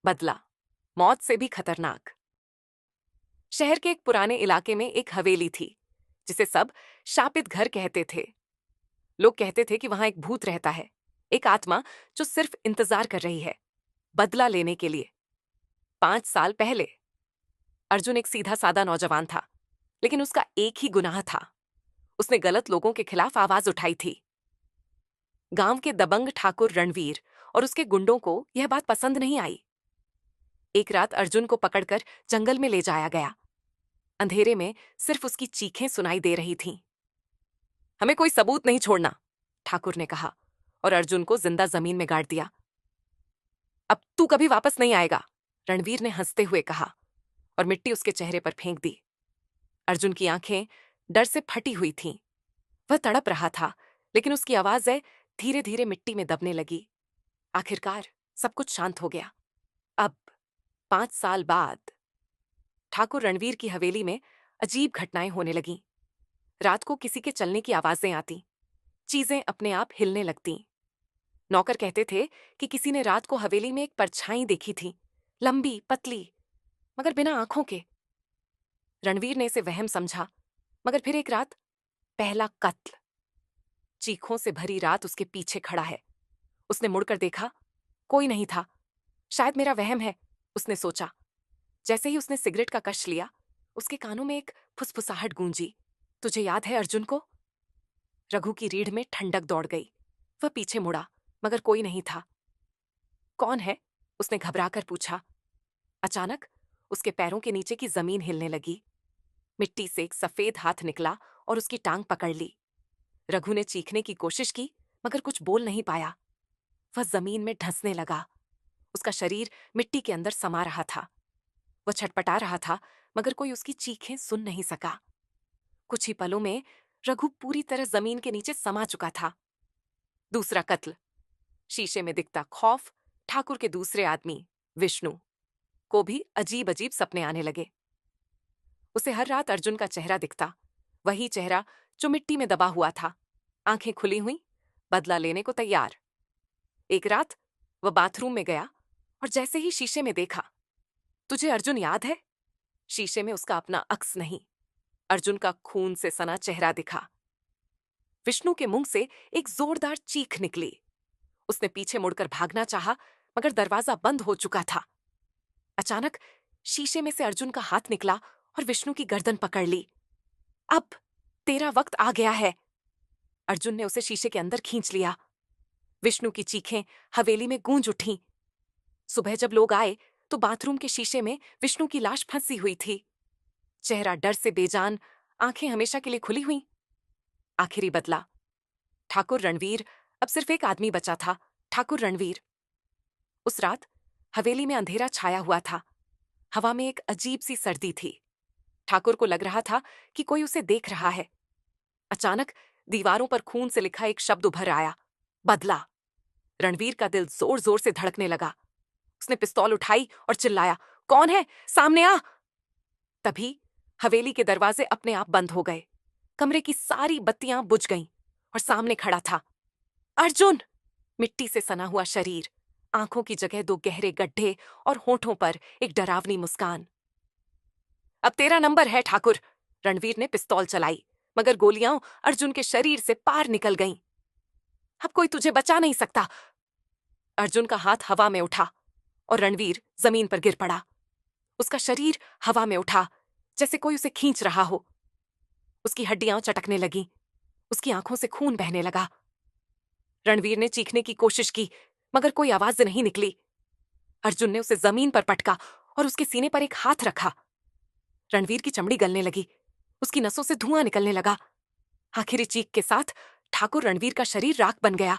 बदला, मौत से भी खतरनाक। शहर के एक पुराने इलाके में एक हवेली थी जिसे सब शापित घर कहते थे। लोग कहते थे कि वहां एक भूत रहता है, एक आत्मा जो सिर्फ इंतजार कर रही है बदला लेने के लिए। 5 साल पहले अर्जुन एक सीधा सादा नौजवान था, लेकिन उसका एक ही गुनाह था। उसने गलत लोगों के खिलाफ आवाज उठाई थी। गांव के दबंग ठाकुर रणवीर और उसके गुंडों को यह बात पसंद नहीं आई। एक रात अर्जुन को पकड़कर जंगल में ले जाया गया। अंधेरे में सिर्फ उसकी चीखें सुनाई दे रही थीं। हमें कोई सबूत नहीं छोड़ना, ठाकुर ने कहा, और अर्जुन को जिंदा जमीन में गाड़ दिया। अब तू कभी वापस नहीं आएगा, रणवीर ने हंसते हुए कहा और मिट्टी उसके चेहरे पर फेंक दी। अर्जुन की आंखें डर से फटी हुई थीं। वह तड़प रहा था, लेकिन उसकी आवाजें धीरे धीरे मिट्टी में दबने लगी। आखिरकार सब कुछ शांत हो गया। अब 5 साल बाद ठाकुर रणवीर की हवेली में अजीब घटनाएं होने लगीं। रात को किसी के चलने की आवाजें आती, चीजें अपने आप हिलने लगतीं। नौकर कहते थे कि किसी ने रात को हवेली में एक परछाई देखी थी, लंबी पतली मगर बिना आंखों के। रणवीर ने इसे वहम समझा, मगर फिर एक रात पहला कत्ल। चीखों से भरी रात उसके पीछे खड़ा है। उसने मुड़कर देखा, कोई नहीं था। शायद मेरा वहम है, उसने सोचा। जैसे ही उसने सिगरेट का कश लिया, उसके कानों में एक फुसफुसाहट गूंजी। तुझे याद है अर्जुन को? रघु की रीढ़ में ठंडक दौड़ गई। वह पीछे मुड़ा, मगर कोई नहीं था। कौन है? उसने घबराकर पूछा। अचानक उसके पैरों के नीचे की जमीन हिलने लगी। मिट्टी से एक सफेद हाथ निकला और उसकी टांग पकड़ ली। रघु ने चीखने की कोशिश की, मगर कुछ बोल नहीं पाया। वह जमीन में धंसने लगा। उसका शरीर मिट्टी के अंदर समा रहा था। वह छटपटा रहा था, मगर कोई उसकी चीखें सुन नहीं सका। कुछ ही पलों में रघु पूरी तरह जमीन के नीचे समा चुका था। दूसरा कत्ल। शीशे में दिखता खौफ। ठाकुर के दूसरे आदमी विष्णु को भी अजीब अजीब सपने आने लगे। उसे हर रात अर्जुन का चेहरा दिखता, वही चेहरा जो मिट्टी में दबा हुआ था, आंखें खुली हुई, बदला लेने को तैयार। एक रात वह बाथरूम में गया और जैसे ही शीशे में देखा, तुझे अर्जुन याद है? शीशे में उसका अपना अक्स नहीं, अर्जुन का खून से सना चेहरा दिखा। विष्णु के मुंह से एक जोरदार चीख निकली। उसने पीछे मुड़कर भागना चाहा, मगर दरवाजा बंद हो चुका था। अचानक शीशे में से अर्जुन का हाथ निकला और विष्णु की गर्दन पकड़ ली। अब तेरा वक्त आ गया है। अर्जुन ने उसे शीशे के अंदर खींच लिया। विष्णु की चीखें हवेली में गूंज उठीं। सुबह जब लोग आए तो बाथरूम के शीशे में विष्णु की लाश फंसी हुई थी। चेहरा डर से बेजान, आंखें हमेशा के लिए खुली हुई। आखिरी बदला। ठाकुर रणवीर। अब सिर्फ एक आदमी बचा था, ठाकुर रणवीर। उस रात हवेली में अंधेरा छाया हुआ था। हवा में एक अजीब सी सर्दी थी। ठाकुर को लग रहा था कि कोई उसे देख रहा है। अचानक दीवारों पर खून से लिखा एक शब्द उभर आया, बदला। रणवीर का दिल जोर जोर से धड़कने लगा। उसने पिस्तौल उठाई और चिल्लाया, कौन है? सामने आ! तभी हवेली के दरवाजे अपने आप बंद हो गए। कमरे की सारी बत्तियां बुझ गईं और सामने खड़ा था अर्जुन। मिट्टी से सना हुआ शरीर, आंखों की जगह 2 गहरे गड्ढे और होठों पर एक डरावनी मुस्कान। अब तेरा नंबर है ठाकुर। रणवीर ने पिस्तौल चलाई, मगर गोलियां अर्जुन के शरीर से पार निकल गईं। अब कोई तुझे बचा नहीं सकता। अर्जुन का हाथ हवा में उठा और रणवीर जमीन पर गिर पड़ा। उसका शरीर हवा में उठा, जैसे कोई उसे खींच रहा हो। उसकी हड्डियां चटकने लगीं। उसकी आंखों से खून बहने लगा। रणवीर ने चीखने की कोशिश की, मगर कोई आवाज नहीं निकली। अर्जुन ने उसे जमीन पर पटका और उसके सीने पर एक हाथ रखा। रणवीर की चमड़ी गलने लगी। उसकी नसों से धुआं निकलने लगा। आखिरी चीख के साथ ठाकुर रणवीर का शरीर राख बन गया।